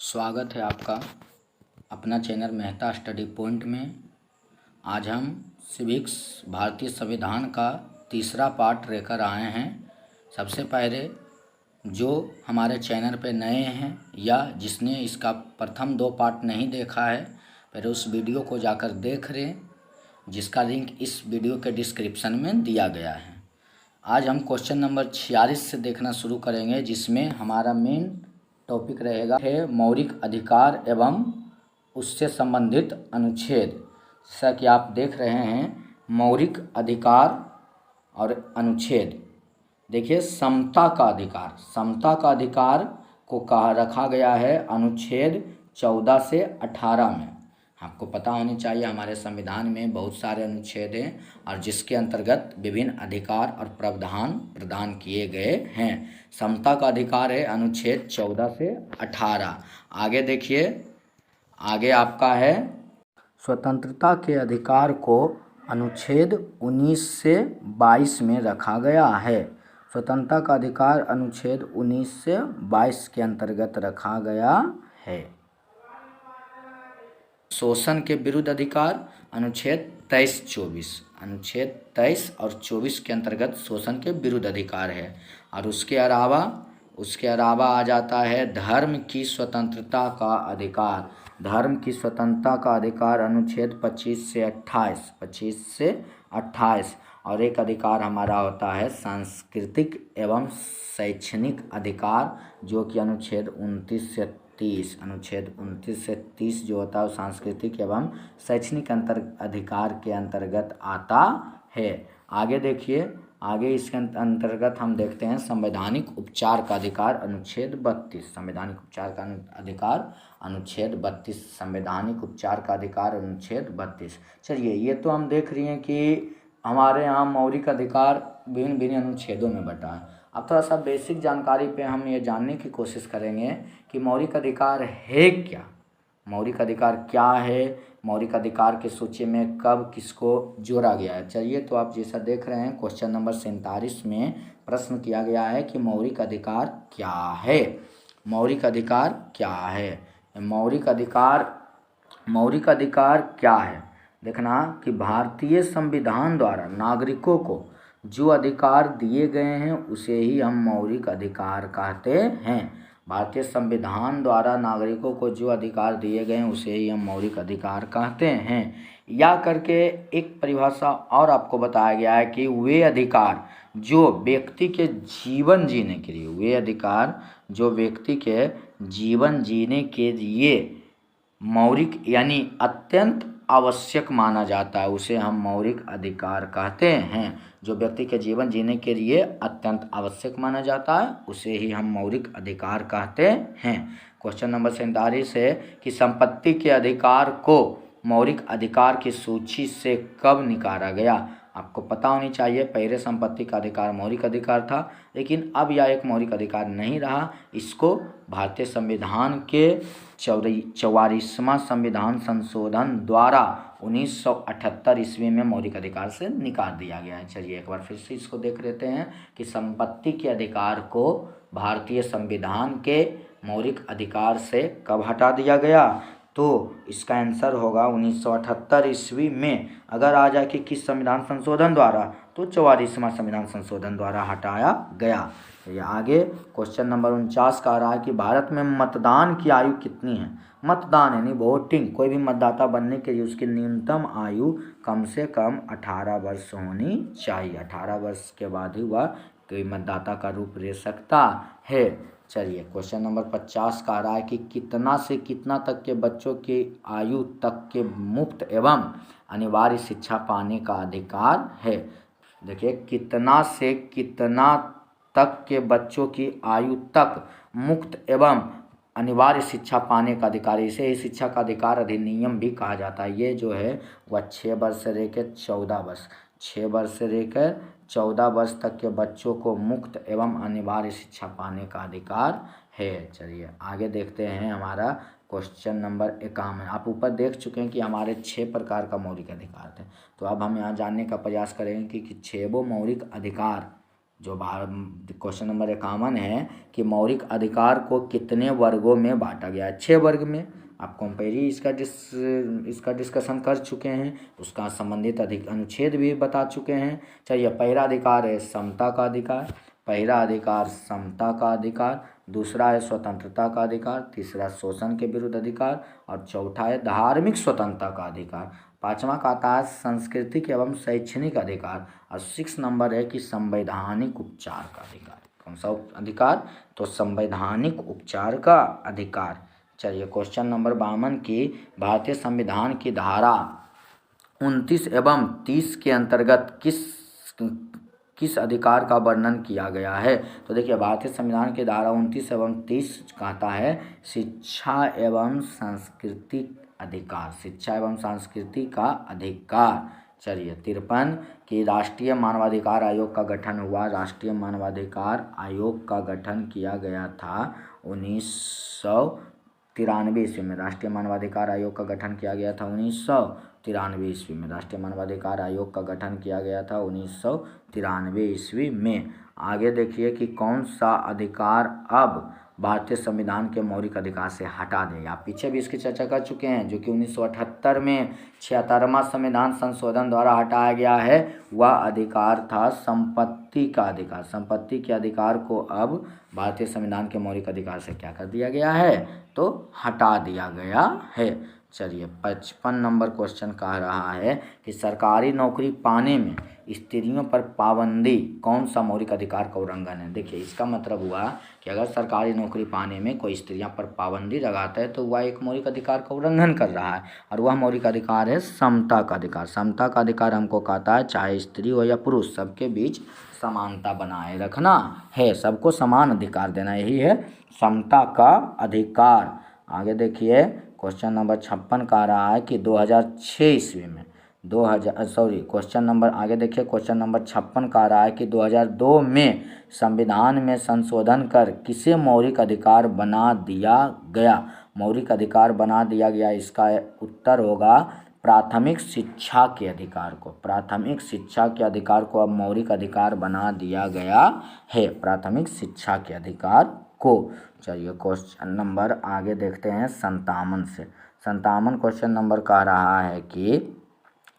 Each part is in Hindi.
स्वागत है आपका अपना चैनल मेहता स्टडी पॉइंट में। आज हम सिविक्स भारतीय संविधान का तीसरा पार्ट लेकर आए हैं। सबसे पहले जो हमारे चैनल पे नए हैं या जिसने इसका प्रथम 2 पार्ट नहीं देखा है, पहले उस वीडियो को जाकर देख लें, जिसका लिंक इस वीडियो के डिस्क्रिप्शन में दिया गया है। आज हम क्वेश्चन नंबर 46 से देखना शुरू करेंगे, जिसमें हमारा मेन टॉपिक रहेगा है मौलिक अधिकार एवं उससे संबंधित अनुच्छेद। जैसा कि आप देख रहे हैं, मौलिक अधिकार और अनुच्छेद। देखिए, समता का अधिकार को कहा रखा गया है अनुच्छेद 14 से 18 में। आपको पता होनी चाहिए हमारे संविधान में बहुत सारे अनुच्छेद हैं और जिसके अंतर्गत विभिन्न अधिकार और प्रावधान प्रदान किए गए हैं। समता का अधिकार है अनुच्छेद 14 से 18। आगे देखिए, आगे आपका है स्वतंत्रता के अधिकार को अनुच्छेद 19 से 22 में रखा गया है। स्वतंत्रता का अधिकार अनुच्छेद 19 से 22 के अंतर्गत रखा गया है। शोषण के विरुद्ध अधिकार अनुच्छेद 23-24, अनुच्छेद 23 और 24 के अंतर्गत शोषण के विरुद्ध अधिकार है। और उसके अलावा आ जाता है धर्म की स्वतंत्रता का अधिकार। धर्म की स्वतंत्रता का अधिकार अनुच्छेद 25 से 28। और एक अधिकार हमारा होता है सांस्कृतिक एवं शैक्षणिक अधिकार, जो कि अनुच्छेद 29 से 30। अनुच्छेद 29 से 30 जो होता है वो सांस्कृतिक एवं शैक्षणिक अधिकार के अंतर्गत आता है। आगे देखिए, आगे इसके अंतर्गत हम देखते हैं संवैधानिक उपचार का अधिकार अनुच्छेद 32। संवैधानिक उपचार का अधिकार अनुच्छेद 32। संवैधानिक उपचार का अधिकार अनुच्छेद 32। चलिए, ये तो हम देख रहे हैं कि हमारे यहाँ मौलिक अधिकार भिन्न अनुच्छेदों में बटा है। अब थोड़ा सा बेसिक जानकारी पे हम ये जानने की कोशिश करेंगे कि मौलिक अधिकार है क्या, मौलिक अधिकार क्या है, मौलिक अधिकार की सूची में कब किसको जोड़ा गया है। चलिए, तो आप जैसा देख रहे हैं क्वेश्चन नंबर 47 में प्रश्न किया गया है कि मौलिक अधिकार क्या है। मौलिक अधिकार क्या है? मौलिक अधिकार क्या है? देखना कि भारतीय संविधान द्वारा नागरिकों को जो अधिकार दिए गए हैं उसे ही हम मौलिक अधिकार कहते हैं। भारतीय संविधान द्वारा नागरिकों को जो अधिकार दिए गए हैं उसे ही हम मौलिक अधिकार कहते हैं। या करके एक परिभाषा और आपको बताया गया है कि वे अधिकार जो व्यक्ति के जीवन जीने के लिए, वे अधिकार जो व्यक्ति के जीवन जीने के लिए मौलिक यानी अत्यंत आवश्यक माना जाता है, उसे हम मौलिक अधिकार कहते हैं। जो व्यक्ति के जीवन जीने के लिए अत्यंत आवश्यक माना जाता है उसे ही हम मौलिक अधिकार कहते हैं। क्वेश्चन नंबर 47 है कि संपत्ति के अधिकार को मौलिक अधिकार की सूची से कब निकाला गया। आपको पता होनी चाहिए, पहले संपत्ति का अधिकार मौलिक अधिकार था, लेकिन अब यह एक मौलिक अधिकार नहीं रहा। इसको भारतीय संविधान के 44वां संविधान संशोधन द्वारा 1978 ईस्वी में मौलिक अधिकार से निकाल दिया गया है। चलिए एक बार फिर से इसको देख लेते हैं कि संपत्ति के अधिकार को भारतीय संविधान के मौलिक अधिकार से कब हटा दिया गया। तो इसका आंसर होगा 1978 ईस्वी में। अगर आ जाए कि किस संविधान संशोधन द्वारा, तो 44वां संविधान संशोधन द्वारा हटाया गया। ये आगे क्वेश्चन नंबर 49 का रहा है कि भारत में मतदान की आयु कितनी है। मतदान यानी वोटिंग, कोई भी मतदाता बनने के लिए उसकी न्यूनतम आयु कम से कम 18 वर्ष होनी चाहिए। 18 वर्ष के बाद ही वह कोई मतदाता का रूप ले सकता है। चलिए क्वेश्चन नंबर 50 का रहा है कि कितना से कितना तक के बच्चों की आयु तक के मुफ्त एवं अनिवार्य शिक्षा पाने का अधिकार है। देखिए, कितना से कितना तक के बच्चों की आयु तक मुफ्त एवं अनिवार्य शिक्षा पाने का अधिकार, इसे ही शिक्षा का अधिकार अधिनियम भी कहा जाता है। ये जो है वह 6 वर्ष से लेकर 14 वर्ष, 6 वर्ष से लेकर 14 वर्ष तक के बच्चों को मुफ्त एवं अनिवार्य शिक्षा पाने का अधिकार है। चलिए आगे देखते हैं हमारा क्वेश्चन नंबर 51। आप ऊपर देख चुके हैं कि हमारे 6 प्रकार का मौलिक अधिकार थे। तो अब हम यहाँ जानने का प्रयास करेंगे कि 6 मौलिक अधिकार जो क्वेश्चन नंबर 51 है कि मौलिक अधिकार को कितने वर्गों में बांटा गया है? 6 वर्ग में। आप पहले इसका डिस्कशन कर चुके हैं, उसका संबंधित अनुच्छेद भी बता चुके हैं। चलिए, पहला अधिकार है समता का अधिकार, पहला अधिकार समता का अधिकार, दूसरा है स्वतंत्रता का अधिकार, तीसरा शोषण के विरुद्ध अधिकार और चौथा है धार्मिक स्वतंत्रता का अधिकार। पांचवा का आता है सांस्कृतिक एवं शैक्षणिक अधिकार और 6 नंबर है कि संवैधानिक उपचार का अधिकार। कौन सा अधिकार? तो संवैधानिक उपचार का अधिकार। चलिए, क्वेश्चन नंबर 52 की भारतीय संविधान की धारा 29 एवं 30 के अंतर्गत किस अधिकार का वर्णन किया गया है? तो देखिए, भारतीय संविधान की धारा 29 एवं 30 कहता है शिक्षा एवं सांस्कृतिक अधिकार, शिक्षा एवं संस्कृति का अधिकार। चलिए, 53 कि राष्ट्रीय मानवाधिकार आयोग का गठन हुआ। राष्ट्रीय मानवाधिकार आयोग का गठन किया गया था 1993 ईस्वी में। राष्ट्रीय मानवाधिकार आयोग का गठन किया गया था 1993 ईस्वी में। राष्ट्रीय मानवाधिकार आयोग का गठन किया गया था 1993 ईस्वी में। आगे देखिए कि कौन सा अधिकार अब भारतीय संविधान के मौलिक अधिकार से हटा दें। आप पीछे भी इसकी चर्चा कर चुके हैं, जो कि 1978 में 76वां संविधान संशोधन द्वारा हटाया गया है। वह अधिकार था संपत्ति का अधिकार। संपत्ति के अधिकार को अब भारतीय संविधान के मौलिक अधिकार से क्या कर दिया गया है? तो हटा दिया गया है। चलिए, 55 नंबर क्वेश्चन कह रहा है कि सरकारी नौकरी पाने में स्त्रियों पर पाबंदी कौन सा मौलिक अधिकार का उल्लंघन है? देखिए, इसका मतलब हुआ कि अगर सरकारी नौकरी पाने में कोई स्त्रियां पर पाबंदी लगाता है तो वह एक मौलिक अधिकार का उल्लंघन कर रहा है, और वह मौलिक अधिकार है समता का अधिकार। समता का अधिकार हमको कहता है चाहे स्त्री हो या पुरुष, सबके बीच समानता बनाए रखना है, सबको समान अधिकार देना, यही है समता का अधिकार। आगे देखिए, क्वेश्चन नंबर 56 कह रहा है कि 2006 ईस्वी में क्वेश्चन नंबर आगे देखिए, क्वेश्चन नंबर 56 कह रहा है कि 2002 में संविधान में संशोधन कर किसे मौलिक अधिकार बना दिया गया? मौलिक अधिकार बना दिया गया, इसका उत्तर होगा प्राथमिक शिक्षा के अधिकार को। प्राथमिक शिक्षा के अधिकार को अब मौलिक अधिकार बना दिया गया है, प्राथमिक शिक्षा के अधिकार को। चलिए, क्वेश्चन नंबर आगे देखते हैं 57 से। 57 क्वेश्चन नंबर कह रहा है कि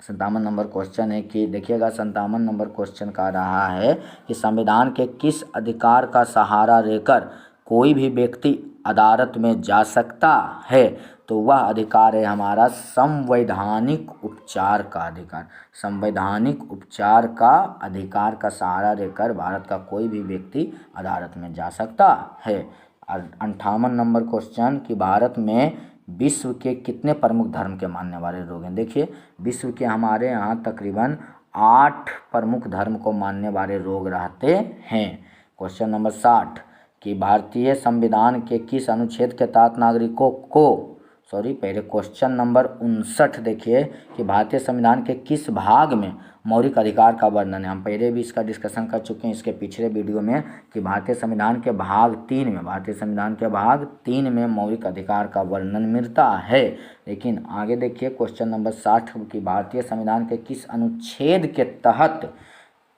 57 नंबर क्वेश्चन है कि देखिएगा, 57 नंबर क्वेश्चन कह रहा है कि संविधान के किस अधिकार का सहारा लेकर कोई भी व्यक्ति अदालत में जा सकता है? तो वह अधिकार है हमारा संवैधानिक उपचार का अधिकार। संवैधानिक उपचार का अधिकार का सहारा लेकर भारत का कोई भी व्यक्ति अदालत में जा सकता है। 58 नंबर क्वेश्चन कि भारत में विश्व के कितने प्रमुख धर्म के मानने वाले लोग हैं? देखिए, विश्व के हमारे यहाँ तकरीबन 8 प्रमुख धर्म को मानने वाले लोग रहते हैं। क्वेश्चन नंबर 60 कि भारतीय संविधान के किस अनुच्छेद के तहत नागरिकों को पहले क्वेश्चन नंबर 59 देखिए कि भारतीय संविधान के किस भाग में मौलिक अधिकार का वर्णन है? हम पहले भी इसका डिस्कशन कर चुके हैं इसके पिछले वीडियो में कि भारतीय संविधान के भाग 3 में मौलिक अधिकार का वर्णन मिलता है। लेकिन आगे देखिए, क्वेश्चन नंबर 60 की भारतीय संविधान के किस अनुच्छेद के तहत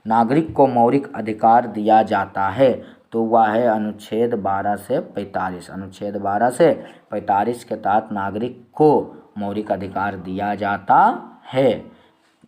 नागरिक को मौलिक अधिकार दिया जाता है? तो वह है अनुच्छेद 12 से 45। अनुच्छेद 12 से 45 के तहत नागरिक को मौलिक अधिकार दिया जाता है।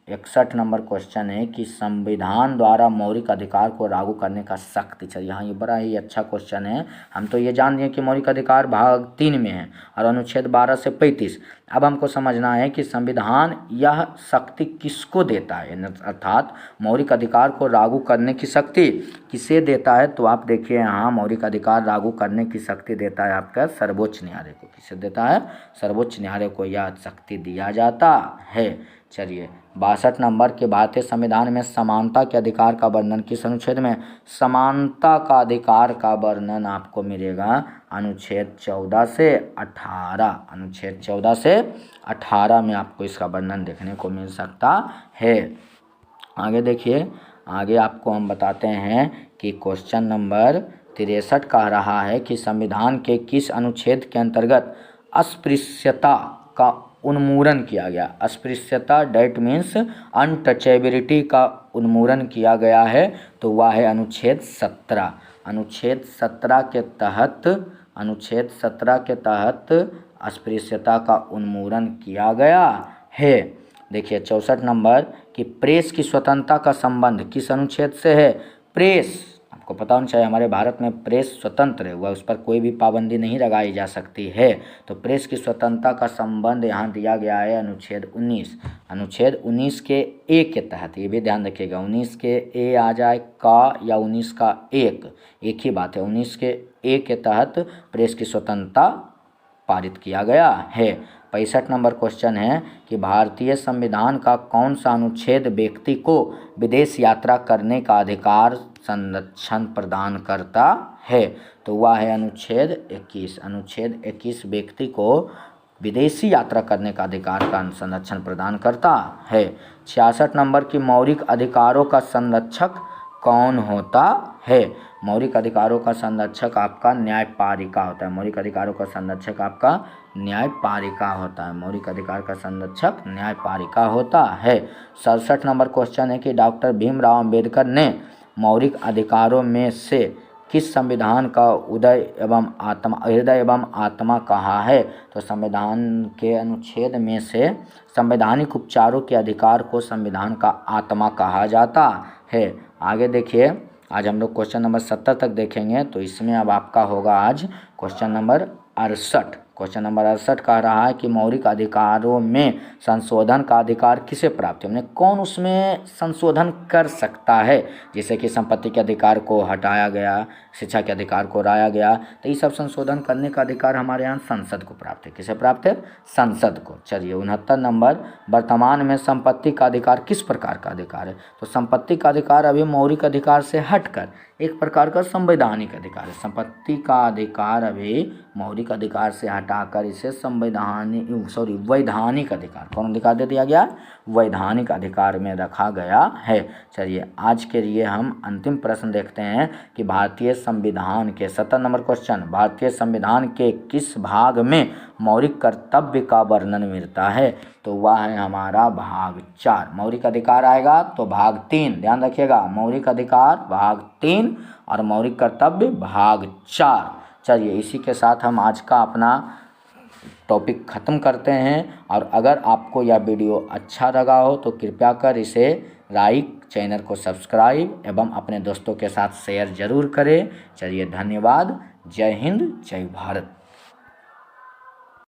61 नंबर क्वेश्चन है कि संविधान द्वारा मौलिक अधिकार को लागू करने का शक्ति। चलिए, हाँ, ये बड़ा ही अच्छा क्वेश्चन है। हम तो ये जान लिए कि मौलिक अधिकार भाग 3 में है और अनुच्छेद 12 से 35। अब हमको समझना है कि संविधान यह शक्ति किसको देता है, अर्थात मौलिक अधिकार को लागू करने की शक्ति किसे देता है? तो आप देखिए, यहाँ मौलिक अधिकार लागू करने की शक्ति देता है आपका सर्वोच्च न्यायालय को। किसे देता है? सर्वोच्च न्यायालय को यह शक्ति दिया जाता है। चलिए, 62 नंबर के भारतीय संविधान में समानता के अधिकार का वर्णन किस अनुच्छेद में? समानता का अधिकार का वर्णन आपको मिलेगा अनुच्छेद 14 से 18। अनुच्छेद 14 से 18 में आपको इसका वर्णन देखने को मिल सकता है। आगे देखिए, आगे आपको हम बताते हैं कि क्वेश्चन नंबर 63 कह रहा है कि संविधान के किस अनुच्छेद के अंतर्गत अस्पृश्यता का उन्मूलन किया गया। अस्पृश्यता डेट मीन्स अनटचेबिलिटी का उन्मूलन किया गया है, तो वह है अनुच्छेद 17। अनुच्छेद 17 के तहत अस्पृश्यता का उन्मूलन किया गया है। देखिए 64 नंबर कि प्रेस की स्वतंत्रता का संबंध किस अनुच्छेद से है। प्रेस, आपको पता होना चाहिए हमारे भारत में प्रेस स्वतंत्र है, वह उस पर कोई भी पाबंदी नहीं लगाई जा सकती है। तो प्रेस की स्वतंत्रता का संबंध यहाँ दिया गया है अनुच्छेद 19। अनुच्छेद 19 के ए के तहत, ये भी ध्यान रखिएगा, 19 के ए आ जाए का या 19 का एक ही बात है। 19 के ए के तहत प्रेस की स्वतंत्रता पारित किया गया है। 65 नंबर क्वेश्चन है कि भारतीय संविधान का कौन सा अनुच्छेद व्यक्ति को विदेश यात्रा करने का अधिकार संरक्षण प्रदान करता है, तो वह है अनुच्छेद 21। अनुच्छेद 21 व्यक्ति को विदेशी यात्रा करने का अधिकार का संरक्षण प्रदान करता है। 66 नंबर की मौलिक अधिकारों का संरक्षक कौन होता है। मौलिक अधिकारों का संरक्षक आपका न्यायपालिका होता है। मौलिक अधिकारों का संरक्षक आपका न्यायपालिका होता है। मौलिक अधिकार का संरक्षक न्यायपालिका होता है। 67 नंबर क्वेश्चन है कि डॉक्टर भीमराव अंबेडकर ने मौलिक अधिकारों में से किस संविधान का हृदय एवं आत्मा कहा है, तो संविधान के अनुच्छेद में से संवैधानिक उपचारों के अधिकार को संविधान का आत्मा कहा जाता है। आगे देखिए, आज हम लोग क्वेश्चन नंबर 70 तक देखेंगे, तो इसमें अब आपका होगा आज क्वेश्चन नंबर 68। क्वेश्चन नंबर 68 कह रहा है कि मौलिक अधिकारों में संशोधन का अधिकार किसे प्राप्त है, कौन उसमें संशोधन कर सकता है। जैसे कि संपत्ति के अधिकार को हटाया गया, शिक्षा के अधिकार को लाया गया, तो ये सब संशोधन करने का अधिकार हमारे यहाँ संसद को प्राप्त है। किसे प्राप्त है? संसद को। चलिए 69 नंबर, वर्तमान में संपत्ति का अधिकार किस प्रकार का अधिकार है, तो संपत्ति का अधिकार अभी मौलिक अधिकार से हटकर एक प्रकार का संवैधानिक अधिकार है। संपत्ति का अधिकार अभी मौलिक अधिकार से हटाकर इसे वैधानिक अधिकार, कौन अधिकार दे दिया गया? वैधानिक अधिकार में रखा गया है। चलिए आज के लिए हम अंतिम प्रश्न देखते हैं कि भारतीय संविधान के 70 नंबर क्वेश्चन, भारतीय संविधान के किस भाग में मौलिक कर्तव्य का वर्णन मिलता है, तो वह है हमारा भाग 4। मौलिक अधिकार आएगा तो भाग 3, ध्यान रखिएगा, मौलिक अधिकार भाग 3 और मौलिक कर्तव्य भाग 4। चलिए इसी के साथ हम आज का अपना टॉपिक ख़त्म करते हैं, और अगर आपको यह वीडियो अच्छा लगा हो तो कृपया कर इसे लाइक, चैनल को सब्सक्राइब एवं अपने दोस्तों के साथ शेयर ज़रूर करें। चलिए धन्यवाद। जय हिंद, जय भारत।